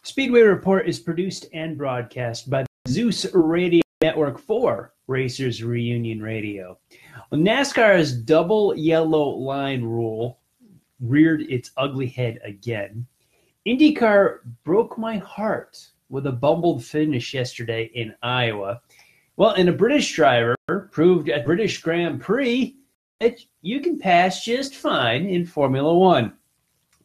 Speedway Report is produced and broadcast by the Zeus Radio Network for Racers Reunion Radio. Well, NASCAR's double yellow line rule reared its ugly head again. IndyCar broke my heart with a bumbled finish yesterday in Iowa. Well, and a British driver proved at British Grand Prix that you can pass just fine in Formula One.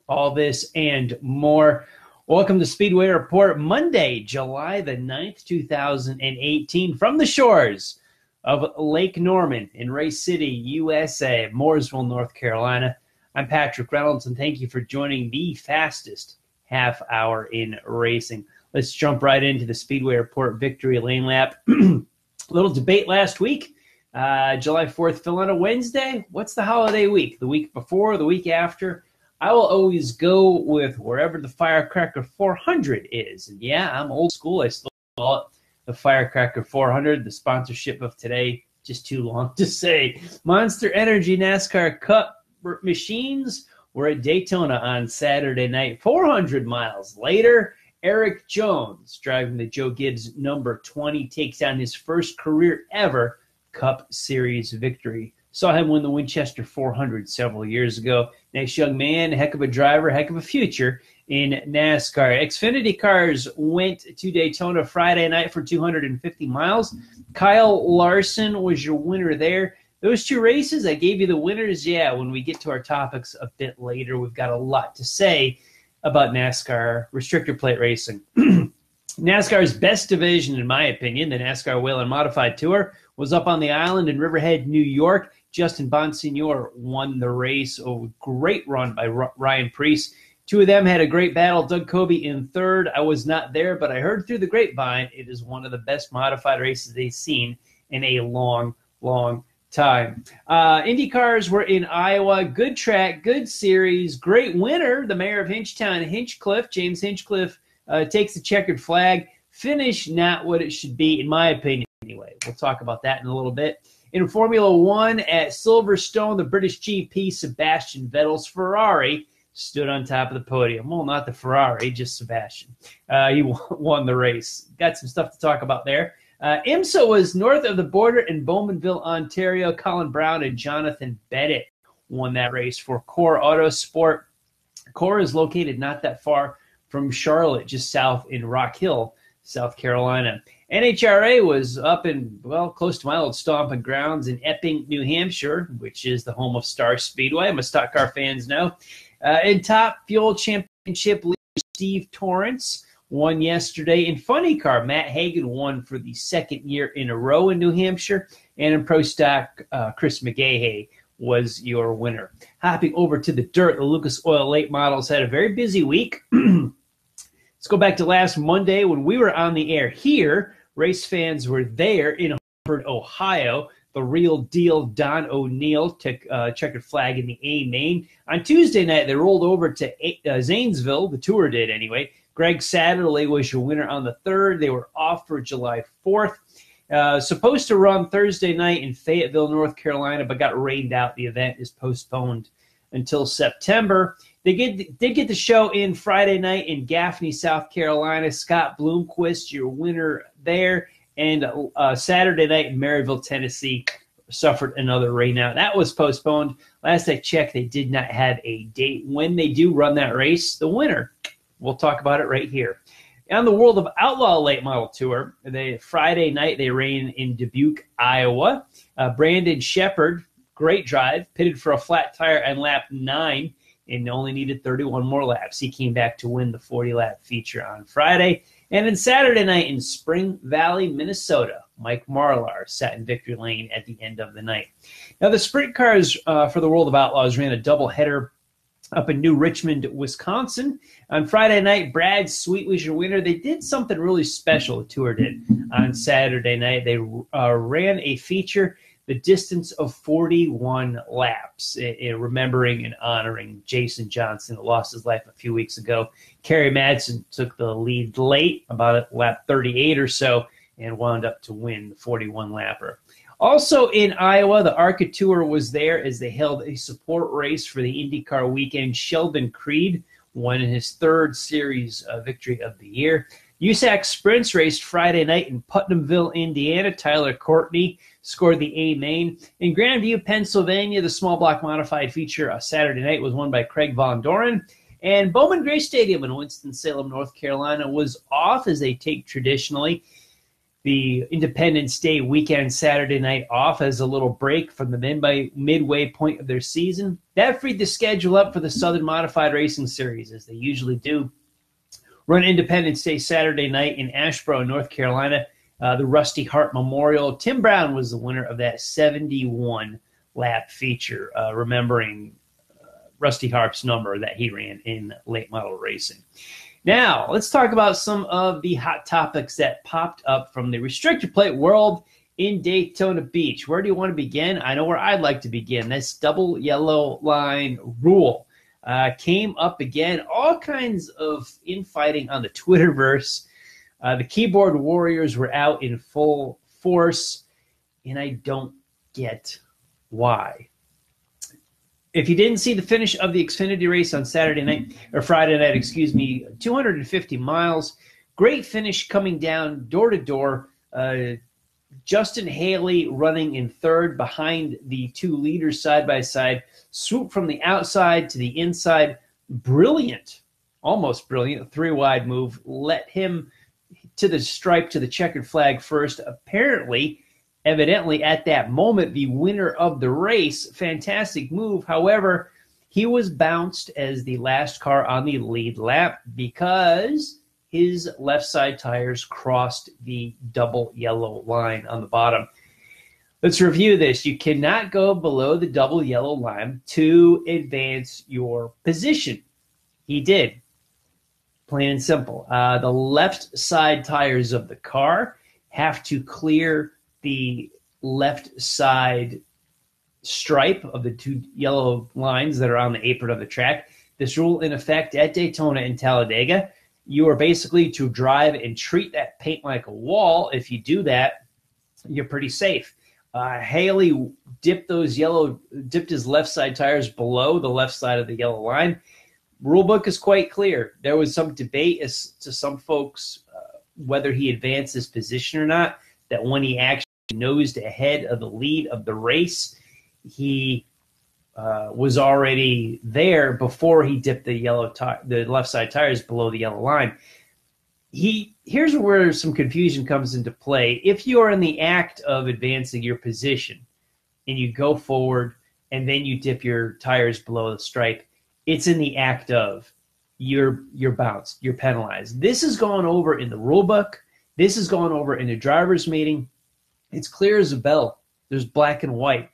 All this and more. Welcome to Speedway Report, Monday, July the 9th, 2018, from the shores of Lake Norman in Race City, USA, Mooresville, North Carolina. I'm Patrick Reynolds, and thank you for joining the fastest half hour in racing. Let's jump right into the Speedway Report Victory Lane Lap. Little debate last week. July 4th fell on a Wednesday. What's the holiday week? The week before, the week after? I will always go with wherever the Firecracker 400 is. And yeah, I'm old school. I still call it the Firecracker 400. The sponsorship of today, just too long to say. Monster Energy NASCAR Cup machines were at Daytona on Saturday night. 400 miles later, Eric Jones, driving the Joe Gibbs number 20, takes down his first career ever Cup Series victory. Saw him win the Winchester 400 several years ago. Nice young man, heck of a driver, heck of a future in NASCAR. Xfinity cars went to Daytona Friday night for 250 miles. Kyle Larson was your winner there. Those two races, I gave you the winners. Yeah, when we get to our topics a bit later, we've got a lot to say about NASCAR restrictor plate racing. NASCAR's best division, in my opinion, the NASCAR Whelen Modified Tour, was up on the island in Riverhead, New York. Justin Bonsignor won the race. Oh, great run by Ryan Preece. Two of them had a great battle. Doug Coby in third. I was not there, but I heard through the grapevine it is one of the best modified races they've seen in a long, long time. Indy cars were in Iowa. Good track, good series, great winner. The mayor of Hinchtown, Hinchcliffe, James Hinchcliffe, takes the checkered flag. Finish not what it should be, in my opinion, anyway. We'll talk about that in a little bit. In Formula One at Silverstone, the British GP Sebastian Vettel's Ferrari stood on top of the podium. Well, not the Ferrari, just Sebastian. He won the race. Got some stuff to talk about there. IMSA was north of the border in Bowmanville, Ontario. Colin Brown and Jonathan Bennett won that race for Core Autosport. Core is located not that far from Charlotte, just south in Rock Hill, South Carolina. NHRA was up in, well, close to my old stomping grounds in Epping, New Hampshire, which is the home of Star Speedway. I'm a stock car fans know. In Top Fuel Championship leader Steve Torrance won yesterday. In Funny Car, Matt Hagan won for the second year in a row in New Hampshire. And in Pro Stock, Chris McGahey was your winner. Hopping over to the dirt, the Lucas Oil late models had a very busy week. Let's go back to last Monday when we were on the air here. Race fans were there in Hartford, Ohio. The real deal, Don O'Neill, took checkered flag in the A main. On Tuesday night, they rolled over to Zanesville. The tour did anyway. Greg Satterley was your winner on the 3rd. They were off for July 4th. Supposed to run Thursday night in Fayetteville, North Carolina, but got rained out. The event is postponed until September. They did get the show in Friday night in Gaffney, South Carolina. Scott Bloomquist, your winner there. And Saturday night in Maryville, Tennessee, suffered another rainout. That was postponed. Last I checked, they did not have a date. When they do run that race, the winner, we'll talk about it right here. On the World of Outlaw Late Model Tour, Friday night they ran in Dubuque, Iowa. Brandon Shepard, great drive, pitted for a flat tire on lap 9 and only needed 31 more laps. He came back to win the 40-lap feature on Friday. And then Saturday night in Spring Valley, Minnesota, Mike Marlar sat in victory lane at the end of the night. Now, the sprint cars for the World of Outlaws ran a doubleheader up in New Richmond, Wisconsin. On Friday night, Brad Sweet was your winner. They did something really special, the tour did, on Saturday night. They ran a feature, the distance of 41 laps, remembering and honoring Jason Johnson, who lost his life a few weeks ago. Kerry Madsen took the lead late, about lap 38 or so, and wound up to win the 41-lapper. Also in Iowa, the ARCA Tour was there as they held a support race for the IndyCar weekend. Sheldon Creed won his third series victory of the year. USAC Sprints raced Friday night in Putnamville, Indiana. Tyler Courtney scored the A main. In Grandview, Pennsylvania, the small block modified feature Saturday night was won by Craig Von Doren. And Bowman Gray Stadium in Winston-Salem, North Carolina was off as they take traditionally the Independence Day weekend Saturday night off as a little break from the midway point of their season. That freed the schedule up for the Southern Modified Racing Series, as they usually do. Run Independence Day Saturday night in Asheboro, North Carolina, the Rusty Hart Memorial. Tim Brown was the winner of that 71-lap feature, remembering Rusty Hart's number that he ran in late model racing. Now, let's talk about some of the hot topics that popped up from the restrictor plate world in Daytona Beach. Where do you want to begin? I know where I'd like to begin. This double yellow line rule came up again. All kinds of infighting on the Twitterverse. The keyboard warriors were out in full force, and I don't get why. If you didn't see the finish of the Xfinity race on Friday night, 250 miles. Great finish coming down door to door. Justin Haley running in third behind the two leaders side by side. Swoop from the outside to the inside. Brilliant, almost brilliant, three-wide move. Let him to the stripe, to the checkered flag first. Evidently, at that moment, the winner of the race. Fantastic move. However, he was bounced as the last car on the lead lap because his left side tires crossed the double yellow line on the bottom. Let's review this. You cannot go below the double yellow line to advance your position. He did. Plain and simple. The left side tires of the car have to clear the left side stripe of the two yellow lines that are on the apron of the track. This rule in effect at Daytona and Talladega. You are basically to drive and treat that paint like a wall. If you do that, you're pretty safe. Haley dipped his left side tires below the left side of the yellow line. Rule book is quite clear. There was some debate as to some folks whether he advanced his position or not, that when he actually nosed ahead of the lead of the race, he was already there before he dipped the left side tires below the yellow line. Here's where some confusion comes into play. If you are in the act of advancing your position and you go forward and then you dip your tires below the stripe, it's in the act of. You're bounced. You're penalized. This is going over in the rule book. This is going over in the driver's meeting. It's clear as a bell. There's black and white.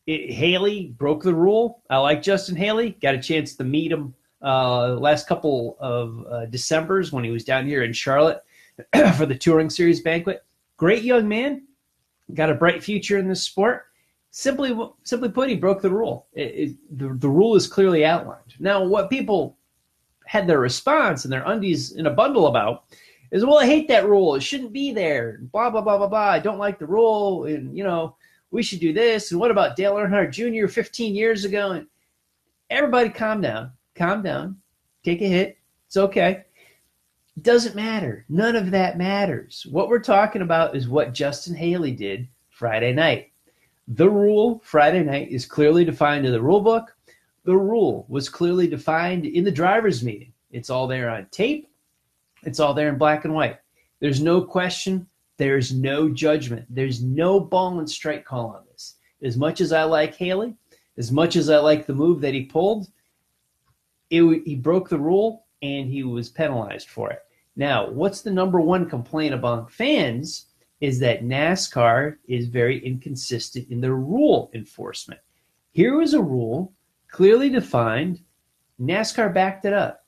Haley broke the rule. I like Justin Haley. Got a chance to meet him last couple of Decembers when he was down here in Charlotte for the Touring Series banquet. Great young man. Got a bright future in this sport. Simply put, he broke the rule. The rule is clearly outlined. Now, what people had their response and their undies in a bundle about is, well, I hate that rule. It shouldn't be there. Blah, blah, blah, blah, blah. I don't like the rule. And, we should do this. And what about Dale Earnhardt Jr. 15 years ago? And everybody calm down. Calm down. Take a hit. It's okay. It doesn't matter. None of that matters. What we're talking about is what Justin Haley did Friday night. The rule Friday night is clearly defined in the rule book. The rule was clearly defined in the driver's meeting. It's all there on tape. It's all there in black and white. There's no question. There's no judgment. There's no ball and strike call on this. As much as I like Haley, as much as I like the move that he pulled, he broke the rule and he was penalized for it. Now, what's the number one complaint among fans is that NASCAR is very inconsistent in their rule enforcement. Here was a rule clearly defined. NASCAR backed it up.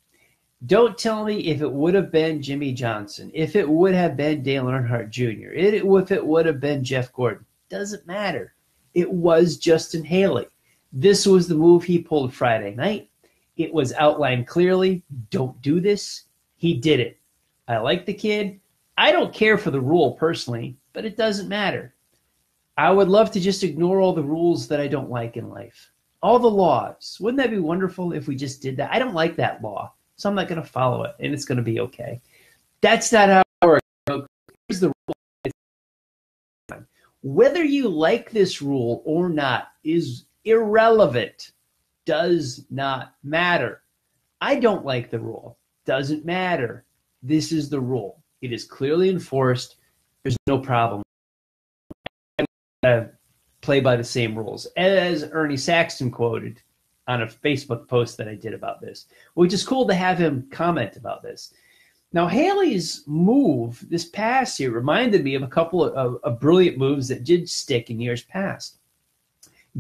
Don't tell me if it would have been Jimmy Johnson, if it would have been Dale Earnhardt Jr., if it would have been Jeff Gordon. Doesn't matter. It was Justin Haley. This was the move he pulled Friday night. It was outlined clearly. Don't do this. He did it. I like the kid. I don't care for the rule personally, but it doesn't matter. I would love to just ignore all the rules that I don't like in life. All the laws. Wouldn't that be wonderful if we just did that? I don't like that law. so I'm not going to follow it, and it's going to be okay. That's not how it works. Here's the rule. Whether you like this rule or not is irrelevant. Does not matter. I don't like the rule. Doesn't matter. This is the rule. It is clearly enforced. There's no problem. Play by the same rules, as Ernie Saxton quoted on a Facebook post that I did about this, which is cool to have him comment about this. Now, Haley's move this past year reminded me of a couple of brilliant moves that did stick in years past.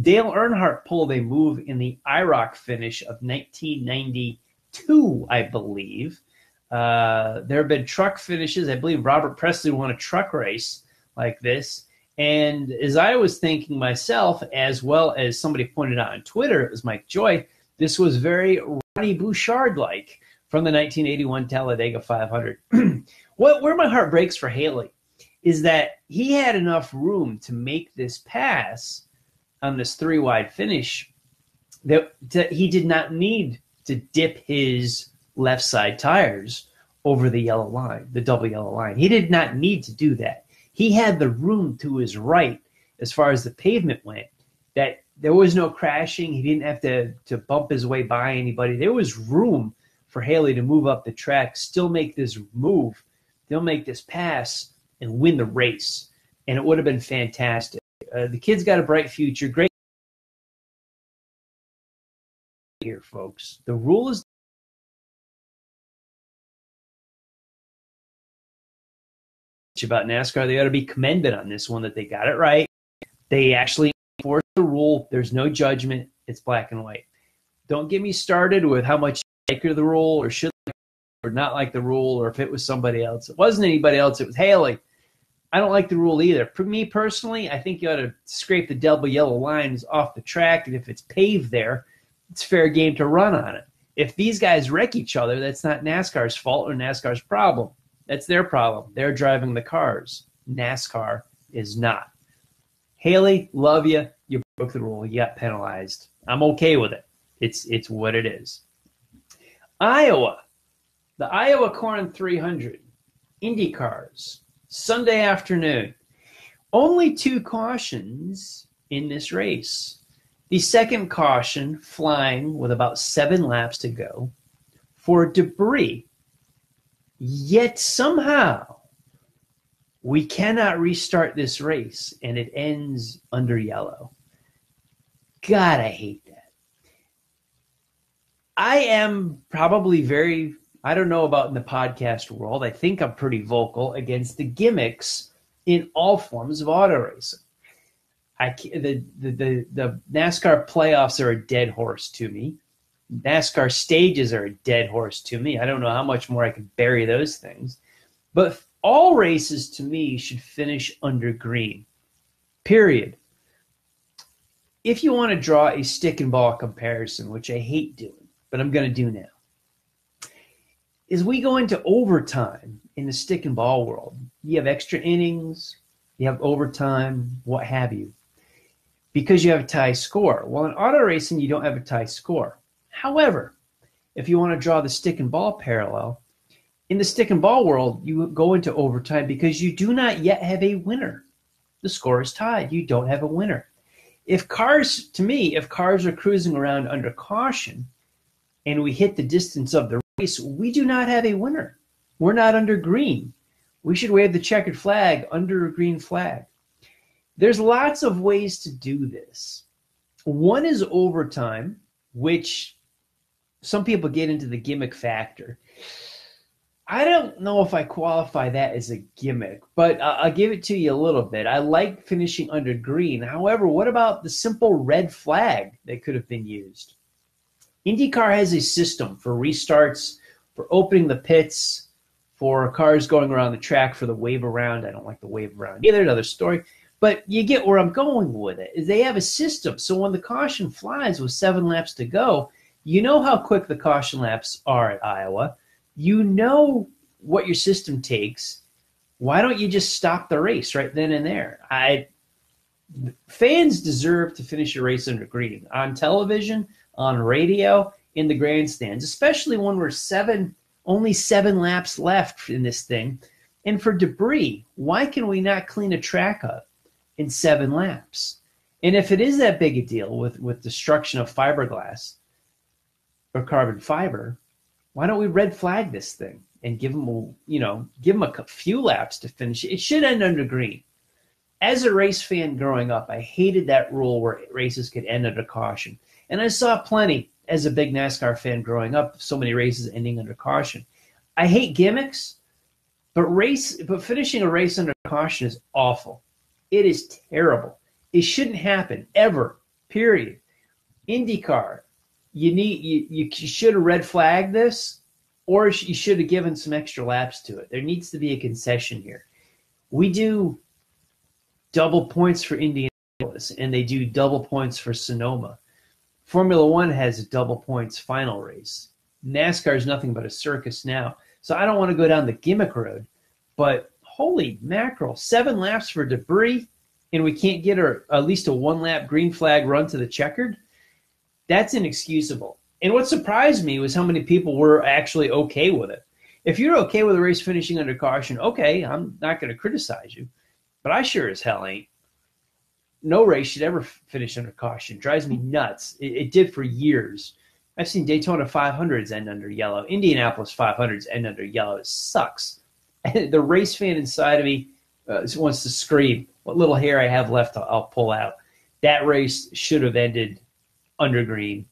Dale Earnhardt pulled a move in the IROC finish of 1992, I believe. There have been truck finishes. I believe Robert Presley won a truck race like this. And as I was thinking myself, as well as somebody pointed out on Twitter, it was Mike Joy, this was very Ronnie Bouchard-like from the 1981 Talladega 500. Where my heart breaks for Haley is that he had enough room to make this pass on this three-wide finish that he did not need to dip his left side tires over the yellow line, the double yellow line. He did not need to do that. He had the room to his right as far as the pavement went, that there was no crashing. He didn't have to bump his way by anybody. There was room for Haley to move up the track, still make this move, still make this pass, and win the race. And it would have been fantastic. The kid's got a bright future. Great here, folks. The rule is about NASCAR. They ought to be commended on this one that they got it right. They actually enforce the rule. There's no judgment. It's black and white. Don't get me started with how much you like the rule or should like or not like the rule, or if it was somebody else. It wasn't anybody else. It was Haley. I don't like the rule either. For me personally, I think you ought to scrape the double yellow lines off the track, and if it's paved there, it's fair game to run on it. If these guys wreck each other, that's not NASCAR's fault or NASCAR's problem. That's their problem. They're driving the cars. NASCAR is not. Haley, love you. You broke the rule. You got penalized. I'm okay with it. It's what it is. Iowa. The Iowa Corn 300. Indy cars. Sunday afternoon. Only 2 cautions in this race. The second caution flying with about 7 laps to go for debris. Yet somehow we cannot restart this race and it ends under yellow. God, I hate that. I am probably I don't know about in the podcast world. I think I'm pretty vocal against the gimmicks in all forms of auto racing. The NASCAR playoffs are a dead horse to me. NASCAR stages are a dead horse to me. I don't know how much more I could bury those things. But all races to me should finish under green. Period. If you want to draw a stick and ball comparison, which I hate doing, but I'm going to do now, is we go into overtime in the stick and ball world. You have extra innings, you have overtime, what have you, because you have a tie score. Well, in auto racing, you don't have a tie score. However, if you want to draw the stick and ball parallel, in the stick and ball world, you go into overtime because you do not yet have a winner. The score is tied. You don't have a winner. If cars are cruising around under caution and we hit the distance of the race, we do not have a winner. We're not under green. We should wave the checkered flag under a green flag. There's lots of ways to do this. One is overtime, which some people get into the gimmick factor. I don't know if I qualify that as a gimmick, but I'll give it to you a little bit. I like finishing under green. However, what about the simple red flag that could have been used? IndyCar has a system for restarts, for opening the pits, for cars going around the track for the wave around. I don't like the wave around either, another story. But you get where I'm going with it. Is they have a system. So when the caution flies with 7 laps to go, you know how quick the caution laps are at Iowa. You know what your system takes. Why don't you just stop the race right then and there? Fans deserve to finish a race under green. On television, on radio, in the grandstands, especially when we're only 7 laps left in this thing. And for debris, why can we not clean a track up in 7 laps? And if it is that big a deal with destruction of fiberglass or carbon fiber, why don't we red flag this thing and give them a few laps to finish it? It should end under green. As a race fan growing up, I hated that rule where races could end under caution. And I saw plenty as a big NASCAR fan growing up, so many races ending under caution. I hate gimmicks, but finishing a race under caution is awful. It is terrible. It shouldn't happen ever. Period. IndyCar, you should have red flagged this, or you should have given some extra laps to it. There needs to be a concession here. We do double points for Indianapolis, and they do double points for Sonoma. Formula One has a double points final race. NASCAR is nothing but a circus now. So I don't want to go down the gimmick road, but holy mackerel, 7 laps for debris, and we can't get at least a 1-lap green flag run to the checkered? That's inexcusable. And what surprised me was how many people were actually okay with it. If you're okay with a race finishing under caution, okay, I'm not going to criticize you, but I sure as hell ain't. No race should ever finish under caution. It drives me nuts. It did for years. I've seen Daytona 500s end under yellow. Indianapolis 500s end under yellow. It sucks. The race fan inside of me wants to scream. What little hair I have left, I'll pull out. That race should have ended under green.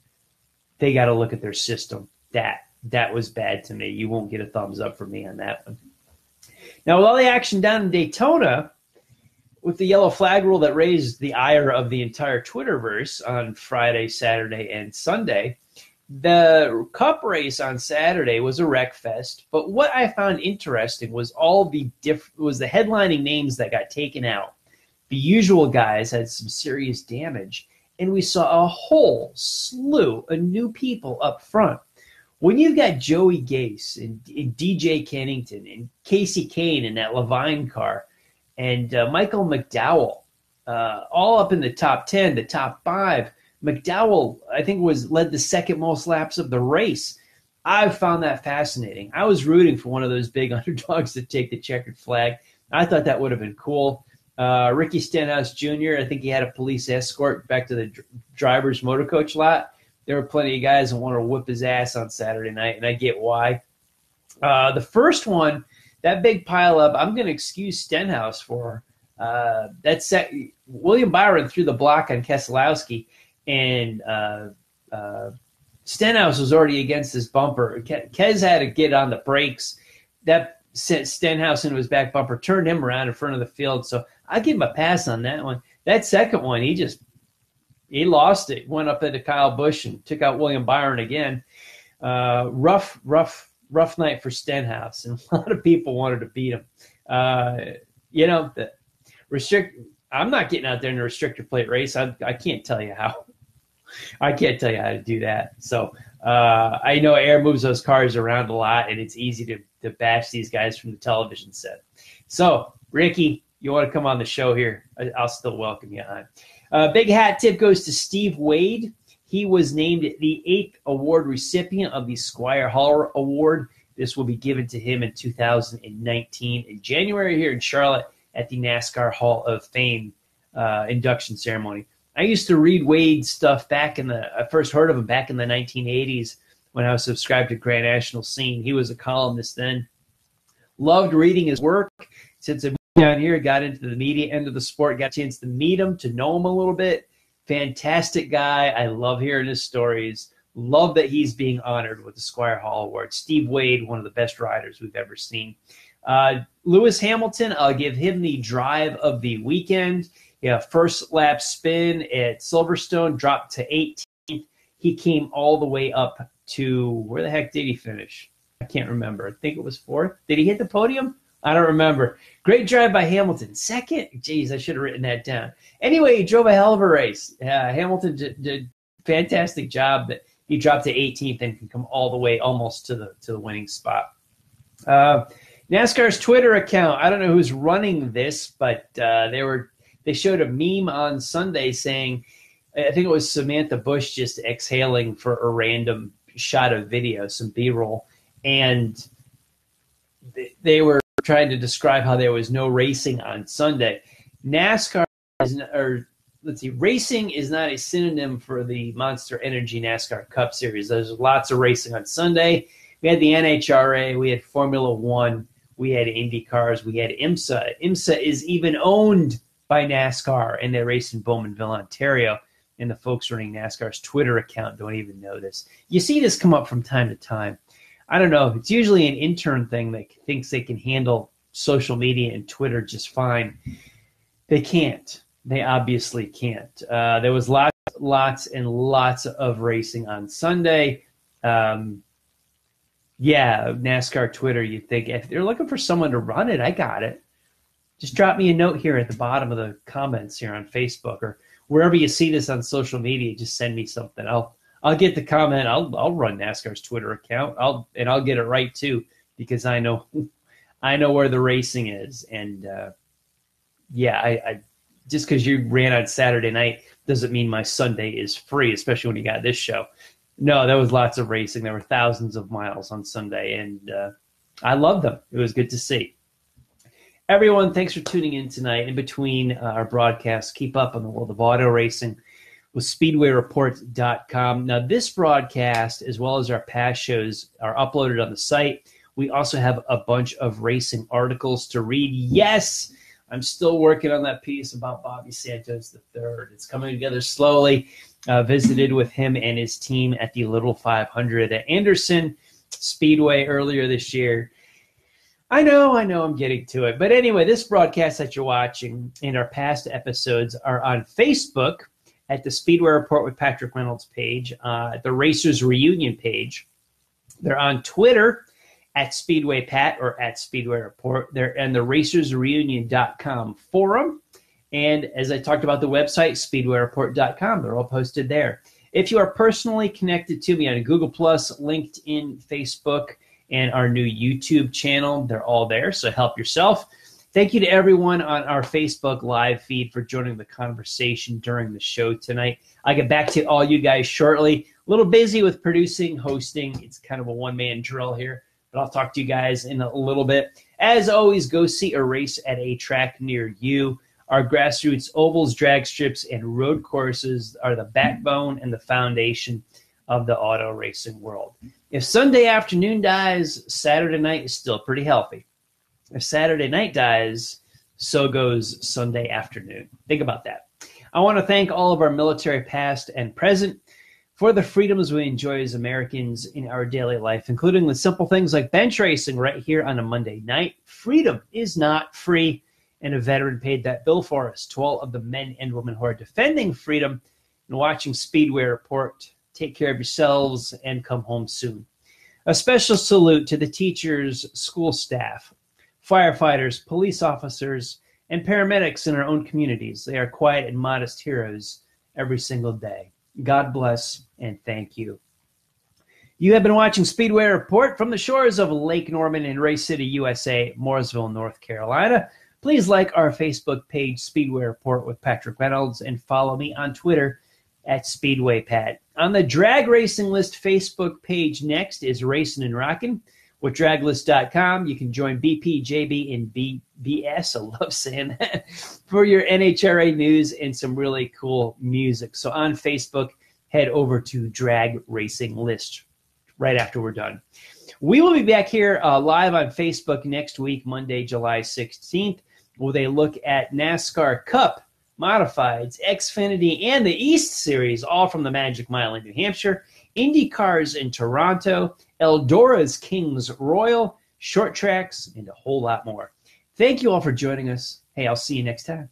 They got to look at their system. That was bad to me. You won't get a thumbs up from me on that one. Now, with all the action down in Daytona, with the yellow flag rule that raised the ire of the entire Twitterverse on Friday, Saturday, and Sunday, the Cup race on Saturday was a wreck fest. But what I found interesting was the headlining names that got taken out. The usual guys had some serious damage, and we saw a whole slew of new people up front. When you've got Joey Gase and DJ Kennington and Casey Kane in that Levine car, and Michael McDowell, all up in the top 10, the top 5. McDowell, I think, led the second most laps of the race. I found that fascinating. I was rooting for one of those big underdogs to take the checkered flag. I thought that would have been cool. Ricky Stenhouse Jr., I think he had a police escort back to the driver's motor coach lot. There were plenty of guys that wanted to whip his ass on Saturday night, and I get why. The first one, that big pileup, I'm going to excuse Stenhouse for. William Byron threw the block on Keselowski, and Stenhouse was already against his bumper. Kes had to get on the brakes. That sent Stenhouse into his back bumper, turned him around in front of the field. So I give him a pass on that one. That second one, he lost it. Went up into Kyle Busch and took out William Byron again. Rough night for Stenhouse, and a lot of people wanted to beat him. I'm not getting out there in a restrictor plate race. I can't tell you how. I can't tell you how to do that. So I know air moves those cars around a lot, and it's easy to bash these guys from the television set. So, Ricky, you want to come on the show here? I'll still welcome you on. Big hat tip goes to Steve Wade. He was named the 8th award recipient of the Squire Hall Award. This will be given to him in 2019 in January here in Charlotte at the NASCAR Hall of Fame induction ceremony. I used to read Wade's stuff I first heard of him back in the 1980s when I was subscribed to Grand National Scene. He was a columnist then. Loved reading his work. Since I moved down here, got into the media end of the sport, got a chance to meet him, to know him a little bit. Fantastic guy. I love hearing his stories. Love that he's being honored with the Squire Hall Award. Steve Wade, one of the best riders we've ever seen. Lewis Hamilton, I'll give him the drive of the weekend. Yeah, first lap spin at Silverstone, dropped to 18th. He came all the way up to, where the heck did he finish? I can't remember. I think it was 4th. Did he hit the podium? I don't remember. Great drive by Hamilton. Second? Jeez, I should have written that down. Anyway, he drove a hell of a race. Hamilton did a fantastic job. That he dropped to 18th and can come all the way almost to the winning spot. NASCAR's Twitter account, I don't know who's running this, but they showed a meme on Sunday saying, I think it was Samantha Bush just exhaling for a random shot of video, some B-roll, and they were trying to describe how there was no racing on Sunday. NASCAR racing is not a synonym for the Monster Energy NASCAR Cup Series. There's lots of racing on Sunday. We had the NHRA, we had Formula One, we had Indy cars, we had IMSA. IMSA is even owned by NASCAR, and they race in Bowmanville, Ontario. And the folks running NASCAR's Twitter account don't even know this. You see this come up from time to time. I don't know. It's usually an intern thing that thinks they can handle social media and Twitter just fine. They can't. They obviously can't. There was lots and lots of racing on Sunday. NASCAR Twitter, you'd think if they're looking for someone to run it, I got it. Just drop me a note here at the bottom of the comments here on Facebook or wherever you see this on social media. Just send me something. I'll get the comment. I'll run NASCAR's Twitter account. I'll get it right too, because I know where the racing is. And I just because you ran on Saturday night doesn't mean my Sunday is free, especially when you got this show. No, there was lots of racing. There were thousands of miles on Sunday, and I loved them. It was good to see. Everyone, thanks for tuning in tonight. In between our broadcasts, keep up on the world of auto racing with SpeedwayReport.com. Now, this broadcast, as well as our past shows, are uploaded on the site. We also have a bunch of racing articles to read. Yes, I'm still working on that piece about Bobby Santos III. It's coming together slowly. Visited with him and his team at the Little 500 at Anderson Speedway earlier this year. I know I'm getting to it. But anyway, this broadcast that you're watching and our past episodes are on Facebook at the Speedway Report with Patrick Reynolds page, the Racers Reunion page. They're on Twitter at Speedway Pat or at Speedway Report. They're in the racersreunion.com forum. And as I talked about the website, speedwayreport.com, they're all posted there. If you are personally connected to me on Google+, LinkedIn, Facebook, and our new YouTube channel, they're all there, so help yourself. Thank you to everyone on our Facebook live feed for joining the conversation during the show tonight. I'll get back to all you guys shortly. A little busy with producing, hosting. It's kind of a one-man drill here, but I'll talk to you guys in a little bit. As always, go see a race at a track near you. Our grassroots ovals, drag strips, and road courses are the backbone and the foundation of the auto racing world. If Sunday afternoon dies, Saturday night is still pretty healthy. If Saturday night dies, so goes Sunday afternoon. Think about that. I want to thank all of our military past and present for the freedoms we enjoy as Americans in our daily life, including the simple things like bench racing right here on a Monday night. Freedom is not free, and a veteran paid that bill for us. To all of the men and women who are defending freedom and watching Speedway Report, take care of yourselves and come home soon. A special salute to the teachers, school staff, firefighters, police officers, and paramedics in our own communities. They are quiet and modest heroes every single day. God bless and thank you. You have been watching Speedway Report from the shores of Lake Norman in Ray City, USA, Mooresville, North Carolina. Please like our Facebook page, Speedway Report with Patrick Reynolds, and follow me on Twitter at Speedway Pat. On the Drag Racing List Facebook page next is Racing and Rockin' with draglist.com. You can join BP, JB, and BS, I love saying that, for your NHRA news and some really cool music. So on Facebook, head over to Drag Racing List right after we're done. We will be back here live on Facebook next week, Monday, July 16th, with a look at NASCAR Cup Modifieds, Xfinity, and the East Series, all from the Magic Mile in New Hampshire, Indy cars in Toronto, Eldora's Kings Royal, short tracks, and a whole lot more. Thank you all for joining us. Hey, I'll see you next time.